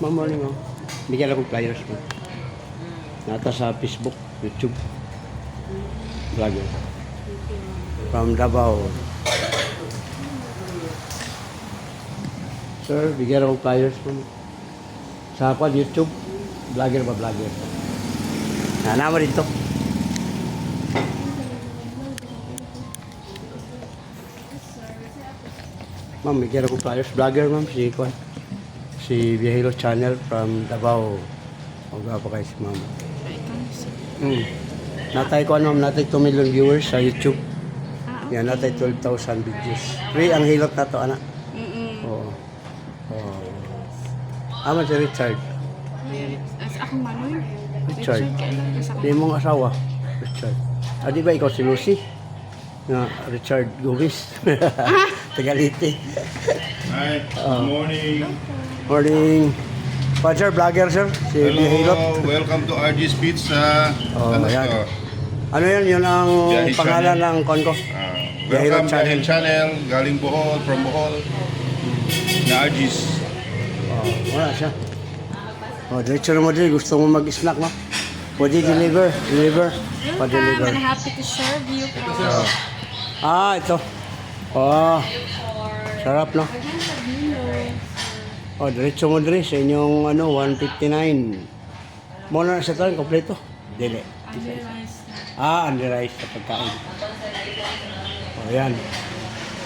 Morning, oh. Bigyan akong flyers mo. Nata sa Facebook, YouTube. Vlogger. From Davao. Sir, bigyan akong flyers mo. Sa ako, YouTube. Vlogger ba, vlogger? Nama dito. Ma'am, bigyan akong flyers. Vlogger, ma'am. Si Viajero Channel from Davao. Huwag pa kayo si ma'am. Natay ko ano, natay 2 million viewers sa YouTube. Yan, natay 12,000 videos. Free ang hilot na to, anak. Oo. Ama si Richard. Akong manoy. Richard. Di mong asawa. Richard. Di ba ikaw si Lucy? Na Richard Gomez. Tagalite. Hi, good morning. Morning. Sir, vlogger sir. Si Bihilot. Hello, welcome to RG's Pizza. Ayan. Ano yan? Yun ang Biyahe pangalan ng kon ko. Welcome Biyahe Channel, galing Bohol, from Bohol. Na RG's. Wala siya. Diretso na mo din. Gusto mo mag-snack mo? Pwede deliver. Pa-deliver. I'm happy to serve you. Ito. Sarap, no? Diretso mo din sa inyong 159. Muna na sa tayo, kompleto. Dili. Under rice sa pagkain. Ayan.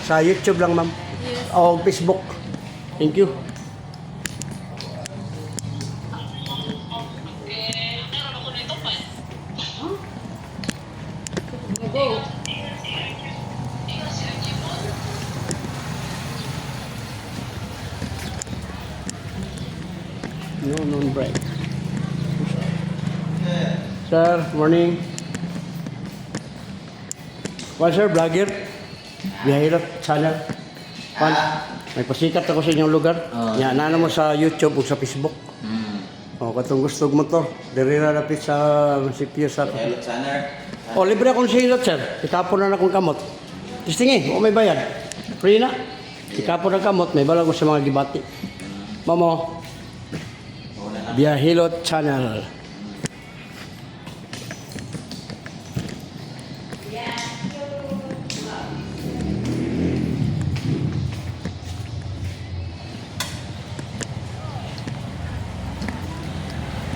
Sa YouTube lang, ma'am. O Facebook. Thank you. No break. Sir, morning. Sir, vlogger. Bihirap channel. May pasikat ako sa inyong lugar. Yan, ano mo sa YouTube o sa Facebook. Katong gusto mo to. Dirira napit sa munisipyo sa... libre akong silot, sir. Ikapon na akong kamot. Tistingi, may bayad. Free na. Ikapon na kamot, may balag ko sa mga gibati. Mamo. Biyahilot Channel.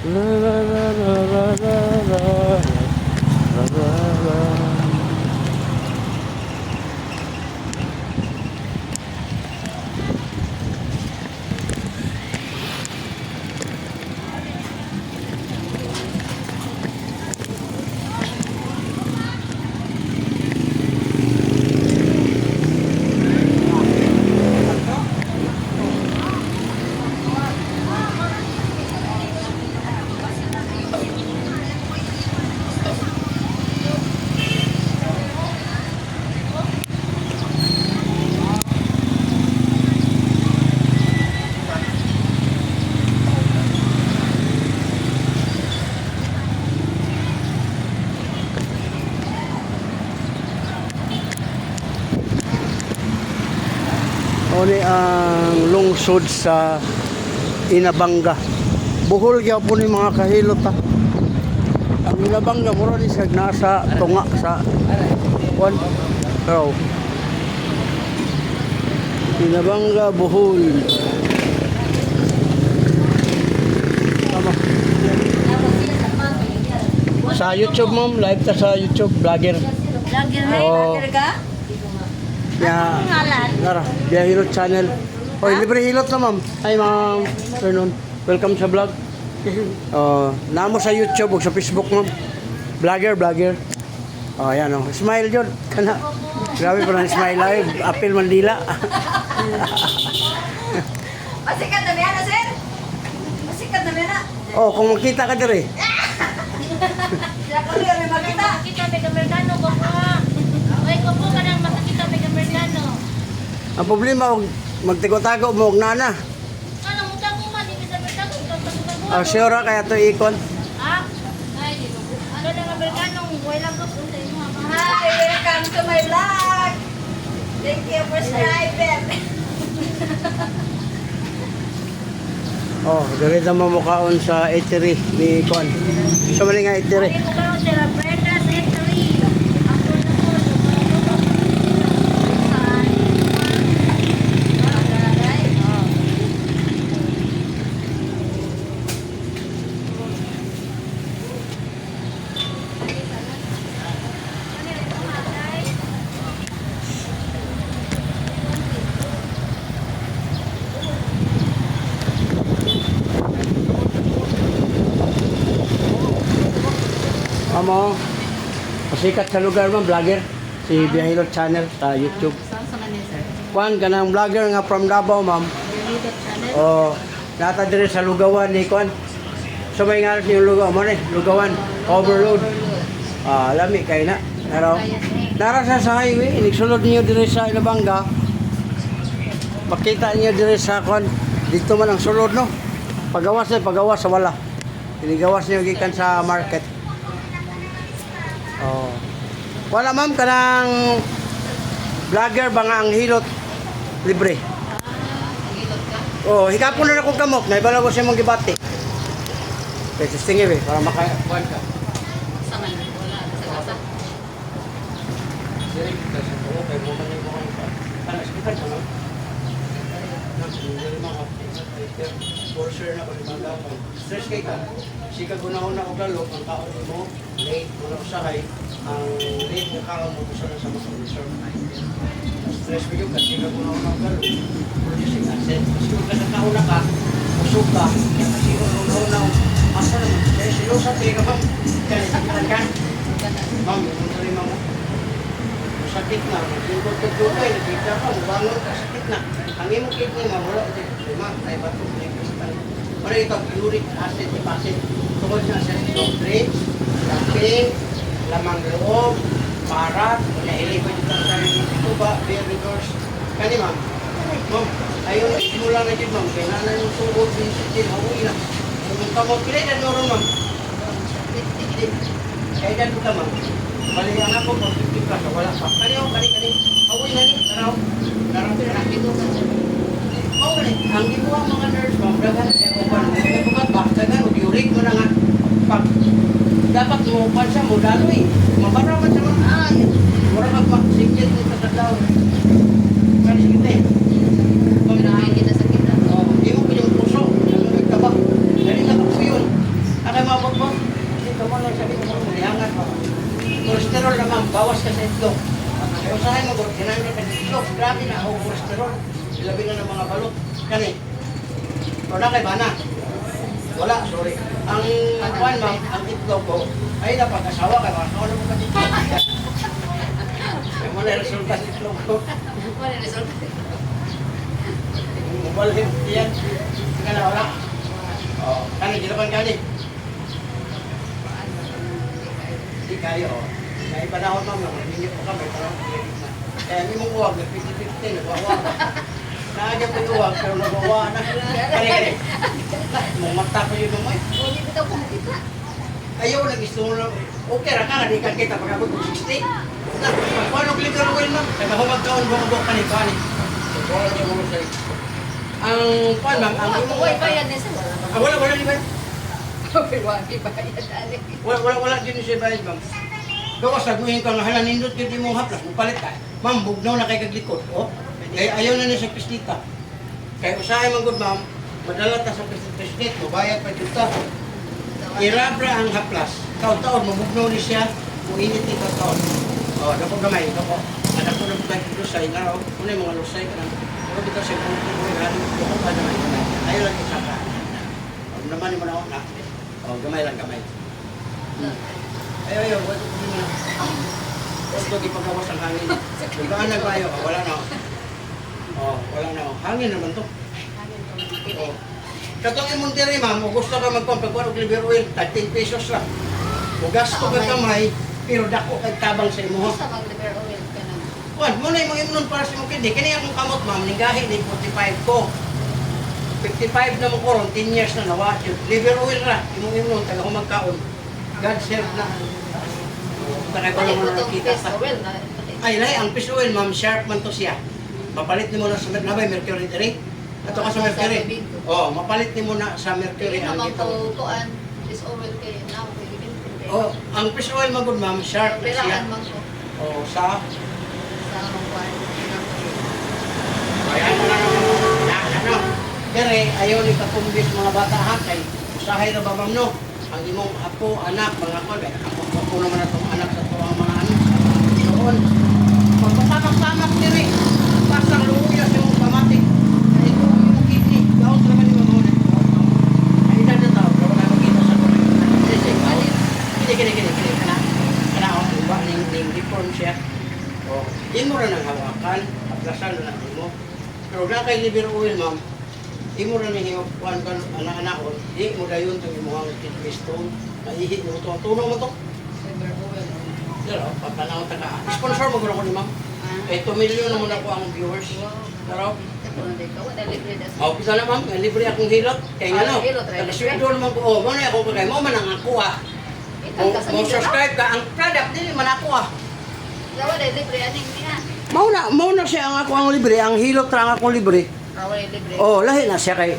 La la la la la la la la la. Oni ang lungsod sa Inabanga. Buhol gyapon ni mga kahilot ta. Ang Inabanga mura ni sa nasa tunga sa one row. Inabanga Bohol. Tama. Sa YouTube ma'am, live ta sa YouTube vlogger. Vlogger ka? Ya, Lara, Biyahero Channel. Libre hilot na ma'am. Hi ma'am. Afternoon. Welcome sa vlog. Namo sa YouTube o sa Facebook ma'am. Vlogger. Ayan o. Smile yun. Kana. Grabe pa ng smile live. Apil Mandila. Masikat na yan, sir? Masikat na yan. Kung makita ka dire. Ako rin, may makita. Makita, may Amerikano ko po. Okay ko po ka nang makakita, may Amerikano. Ang problema, magtigo-tago mo, nana. Ano, mukha ko man, hindi sa Amerikano. Sure kaya to ikon. Ha? Ay, di ko. Ano ng Amerikano, wala ko po sa inyo. Hi, welcome to my vlog. Thank you for subscribing. Oh, diri na mamukaon sa eatery ni Kuan. So mali nga eatery. Ay, mukaw sila, Brenda's Eatery. Ako na po, Amo, pasikat sa lugar mo, vlogger. Si Biyahilot Channel sa YouTube. Saan sa Manila, sir? Kuan ka ng vlogger nga from Davao, ma'am. Biyahilot Channel? O, nata dire sa Lugawan ni Kuan. So may nga ni Lugawan mo ni, Lugawan, overload. Ah, lami kay na. Pero nara sa highway, inigsulod niyo dire sa Ilabanga. Makita niyo dire sa Kuan. Dito man ang sulod no. Pagawas sa wala. Inigawas niyo gikan sa market. Oh. Wala ma'am kanang vlogger ba nga ang hilot libre. Oh, higapon na akong kamok, naibala ko siya mong gibati. Okay, testingin para makakuan ka. Sa Manila, wala. Sa kasa. Sige, kasi ko kay mo man yung mga kana speaker ka no. Sponsor na ko di bangga mo. Stress kay ka. Sika gunahon ako galok ang taon mo late wala usahay ang late mo kaon mo sa mga sponsor. Stress ko yung kasi gunahon ako galok. Producing asset. Kasi kung kasakaon na ka, usog ka, kasi gunahon na asa naman. Kaya silo sa tiri ka ma'am. Kaya sakitan ka. Ma'am, yung tarima mo. Sakit na, yung tutugay, nakita ka, bangon ka, sakit na. Ang imong kidney mo, wala ito. Lima, ay bato, may kristal. Para ito, uric acid, deposit. Tungkol sa ancestral traits, camping, lamang loob, parat, nahili ko dito sa sarili ng tuba, beer reverse. Kani ma'am, ma'am, ayaw na simula na dito ma'am, kaya na yung sugod, binisip, hawi na. Kung kamot, kaya na nuro ma'am. Kaya dyan ka ma'am. Bali ang ako, 50 plus, wala pa. Kani hawi na ni, taraw. Taraw, ang ibuha mga nurse ma'am, dagan siya upan. May bukat dagan, uric mo na nga. Pag dapat lupan siya, modalo eh. Mabara man siya mga, wala magpaksikit nito sa daw. Kani kita eh. Kita sa kita. Hindi mo pinyong puso, nagtaba. Dali na ako yun. Akay mabot-bot. Hindi ka mo lang sabi ko, mulihangan pa. Cholesterol naman, bawas ka sa itlog. Kaya usahay mo, ginamit ka sa itlog. Grabe na ako, cholesterol. Ilabi na ng mga balot. Kani, wala kay bana. Wala, sorry. Ang kuwan ma'am, ang itlog ko, ay dapat asawa kay bana. Wala mo kasi itlog. Kaya mo na resulta sa itlog ko. Wala result. Mubalhin, yan. Sige na, wala. Kani, gilapan kani. Hindi kayo, may panahon ma'am, hindi po kami, parang na. Kaya hindi mong uwag, 50-50, nagwawa. Naagyan ko yung uwag, pero nagwawa na. Kani, mumata ko yun mo eh. Hindi ko ito kumita. Ayaw, nag-gusto mo lang. Okay, raka, nadikan kita pag-abot ng 60. Paano klicker ko yun ma'am? Kaya mahumag kaon, buong kani. Wala niyo mo sa'yo. Ang, paano ma'am, ang Ako, imong... bayad din sa Wala, di ba? Wagi bayad, ali. Wala din siya bayad, ma'am. Gawas, saguhin ko, hala, nindot yun mo haplas, mupalit ka. Ma'am, bugnaw na kay kaglikod. Oh, ayaw na niya sa pistita. Kaya usahay man good, ma'am, madala ta sa pistit, mabayad pa dito. Irabra ang haplas. Taon-taon, mabugnaw ni siya, uinit ni taon. Oh, dapo gamay, dapo. Anak ko na po tayo lusay na, kung na yung mga lusay ka na. Pero dito siya, kung dapo ka naman gamay. Ayaw lang isa ka. Naman yung manawak na. Oh, gamay lang, gamay. Ayaw, wala ko na. Ito, di pagkawas ang hangin. Igaan na tayo, wala na. Oh, wala na. Hangin naman to. Oh. Katong yung Monterrey, ma'am, kung gusto ka magpapagkuhan og liver oil, 13 pesos lang. O gasto ka kamay, pero dako kay tabang sa imo. Sa mag-liver oil ka na. Kuan, mo na yung mga imnon para sa imong kidney. Kani akong kamot, ma'am, ningahi ni 45 ko. 55 na mo koron, 10 years na nawa. Liver oil ra, imong imnon, taga humagkaon. God serve na. Takay ko Balik lang ko mo itong nakita fish sa... oil na. Ay, lahi, ang fish oil, ma'am, sharp man to siya. Mapalit ni mo na sa nabay, mercury diri. Ato ka sa Mercury. Oh, mapalit ni mo na sa Mercury Kaya ang naman ito. ko kuan is oil kay now kay ibinti. Oh, ang fish oil magud ma'am, sharp na siya. Pirahan man ko Oh, sa sa among kuan. ayan na ano. Dire ayaw ni kapumbis mga bata ha kay usahay ra ba ma'am no? Ang imong apo, anak, mga kol, ako naman na itong anak sa tuwang mga ano. Noon, magpapamak-pamak dire. Pasang luya sa imong pamatik. Ay ito yung kidney. Gawin sa naman yung mga ay edad na tao, pero wala makita sa mga. Kini. Kana ako, iba, ning deform siya. O, di mo rin ang hawakan, aplasan na natin mo. Pero na kay liver oil, ma'am, di mo rin ang hiwakuan ka anak-anak ko, di mo dayon itong imuhang kidney stone, naihi mo ito. Tunong mo ito. Liver oil. Pero, pagkanaw taga. Sponsor mo gano'n ko ni ma'am. Eh, 2 million naman ako ang viewers. Pero, Ito na dito, wala libre das. oh, pisa na ma'am, libre akong hilot. Kaya nga no, Hilot, right? taga-sweldo naman ko, oh, mo na ako kagay, mo man ang ako ah. Ikan ka sa Mo libre. subscribe ka, ang product dili man ako ah. Wala libre aning niya. Mauna siya ang ako ang libre, ang hilot ra ang akong libre. Wala libre. Oh, lahi na siya kay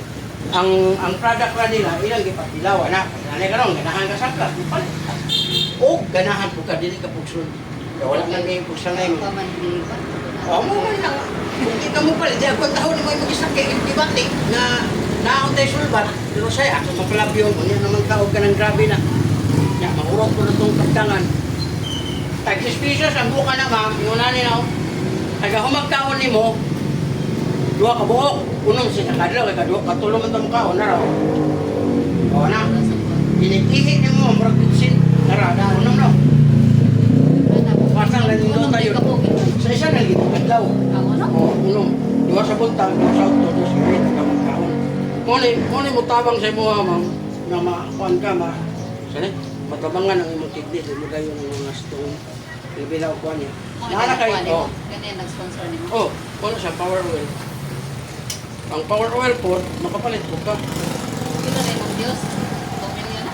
ang product ra nila ilang gipatilaw na. Ani karon ganahan ka sakla, ipalit. O ganahan po ka dili ka pugsun. Kaya wala nang may pugsanay mo. Pamandi pa. Oh, mo man lang. Kung di ka mo palit, di ako taon mo yung mag-isakay, ibati na naon tayo sulbat. Pero saya, ako mapalabyon, kung yan naman kaog ka ng grabe na. Ya, mahurot ko na itong pagdangan. Tag-6 pesos, ang buka na ma'am, yung nani na, taga humagkaon ni mo, duha ka buok, unong siya kadlaw, katulong man itong kaon na raw. O na, inikihi ni mo, murag bitsin, na raw, unong raw. Pasang lang yung tayo. Sa isa na gito kadlaw. Ang ano? O, unong, duha sa buntag, duha sa auto, duha sa gawin, taga magkaon. Muna mo tabang sa imo ma'am, na makuan ka, sana, matabangan ang imong kidney, lumagay yung mga stone. Ibilaw ko niya. Naala kayo, oh. Ganyan nag-sponsor ni mo. Oh, wala siya, power oil. Ang power oil po, makapalit po ka. Ito na yung Diyos. 2 million na.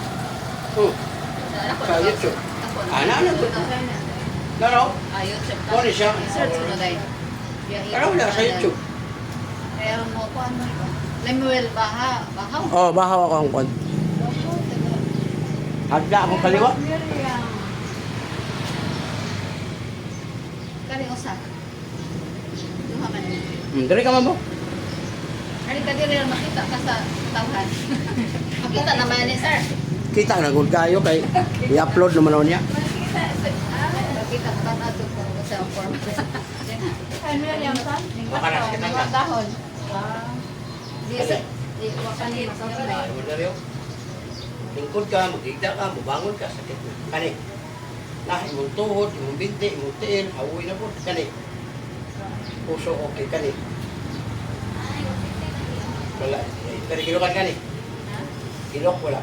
Oh, Ako Sa na- YouTube. Ako na- Ah, naano po? Laro, YouTube. Ano siya? I-search ko na dahil. laro wala sa YouTube. Kaya mo ko ano ito. Lemuel Bahaw. Oh, bahaw ako ang kwan. Hadla akong kaliwa. Kali usa. Duha man. Dari ka mo. Kali ka diri makita ka sa tawhan. Makita naman ni sir. Kita na gud kayo kay i-upload naman ako niya. Makita ka na to ko sa form. Ano yan san? Makalas kita ka. Dahon. Di di wakan ni sa Lingkod ka, magigda ka, mabangon ka, sakit mo. Kani. Nah, imong tuhod, imong binti, imong tiil, hawoy na po. Kani. Puso, okay, kani. Wala. Pero kilokan kani. Kilok, wala.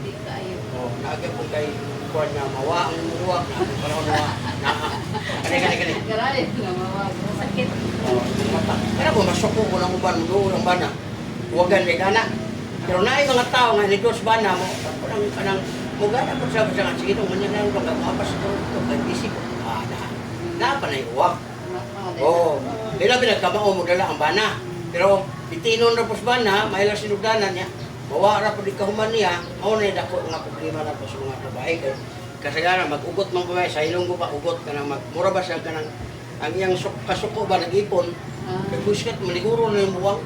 Di kayo. Oh, naagap po kay kuwan na mawa ang muwak na panahon na kani. Garali na mawag. Sakit. Oh, mata. Pero kung masuko ko ng uban, doon ang bana. Huwagan kay kana. Pero na mga tao nga ni Dos bana mo, kanang mugana po sa sige itong ganyan lang kung magpapas ito, kag-isip ko, na pa na iuwak. Oo, bila kamao mo dala ang bana. Pero bitinon na po sa bana, may lang sinugdanan niya, mawara po di kahuman niya, mao na dako nga problema na po sa mga babae. Kasagaran, mag-ugot man po sa ilong ko pa, ugot ka nang magmura ba siya ka nang ang iyang kasuko ba nag-ipon, kaguskat, maliguro na yung buwang,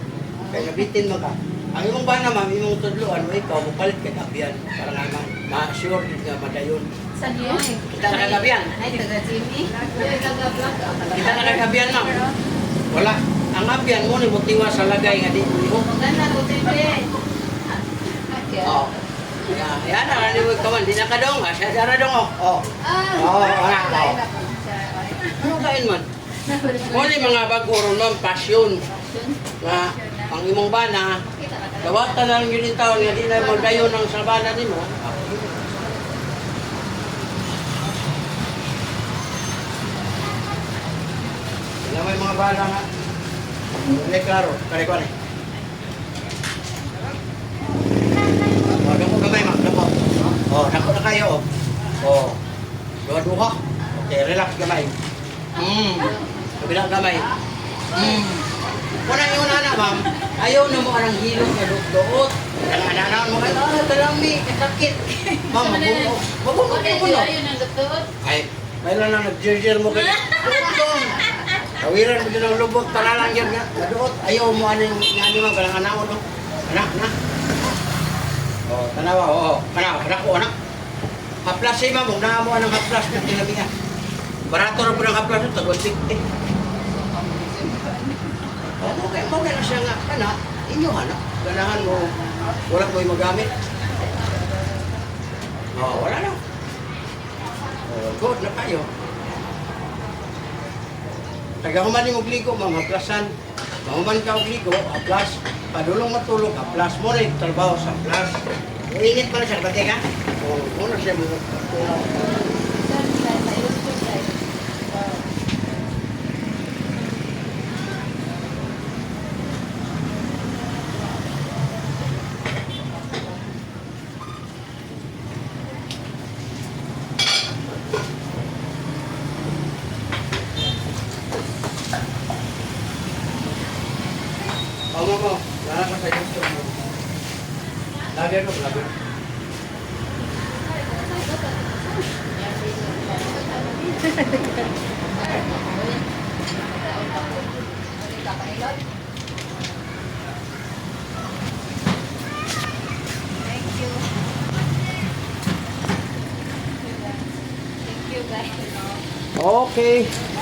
kaya nabitin mo ka. Ang imong bana ma'am, imong tudloan mo ikaw, mupalit kay kapian, para naman ma-sure din nga madayon. Sa niyo? Kita na kapian. Ay, taga Jimmy. Ay, taga-vlog. Kita na kay kapian ma'am. Wala. Ang kapian mo ni motiwa sa lagay nga di mo. Maganda ko, Jimmy. Oh. Yan na, ni mo kaman, di na ka dong, asya dara dong oh. Oh. Wala. Ano kain man? Muli mga bago ron ma'am, pasyon. Nga, ang imong bana, dawatan na lang yun yung taon, nga di na magdayon ng sabana ni mo. Wala may mga bana nga. Hindi klaro, kare-kare. Dako gamay ma'am, dako. Oh, dako na kayo oh. Oh. Duha-duha. Okay, relax gamay. Kabila gamay. Kuna yung una na ma'am. Ayaw na mo anang hilot na duot. Kanang mo kayo, talami, kasakit. Ma'am, mabungo kayo mo no. Ayun ang gatuot. Ay, may lang na nag-jerjer mo kayo. Duot. Tawiran mo din ang lubot, para lang yan nga. Naduot, ayaw mo anong nga ma'am, kanang anaw no. Anak, na. Oh, tanawa, oo. Anak ko, anak. Haplas si ma'am, huwag na mo anong haplas na tinabi nga. Barato na po ng haplas ito, tagod 50. Okay na siya nga, kana, inyo anak. Ganahan mo, wala mo yung magamit. Wala na. Good na kayo. Tagahuman yung ugligo, mga plasan. Mahuman ka ugligo, aplas. Padulong matulog, aplas mo rin, trabaho sa aplas. Init pa na siya, bati ka? Muna siya mo. Mo, wala ka sa YouTube mo. Lagi ko, lagi. Thank you guys. Okay.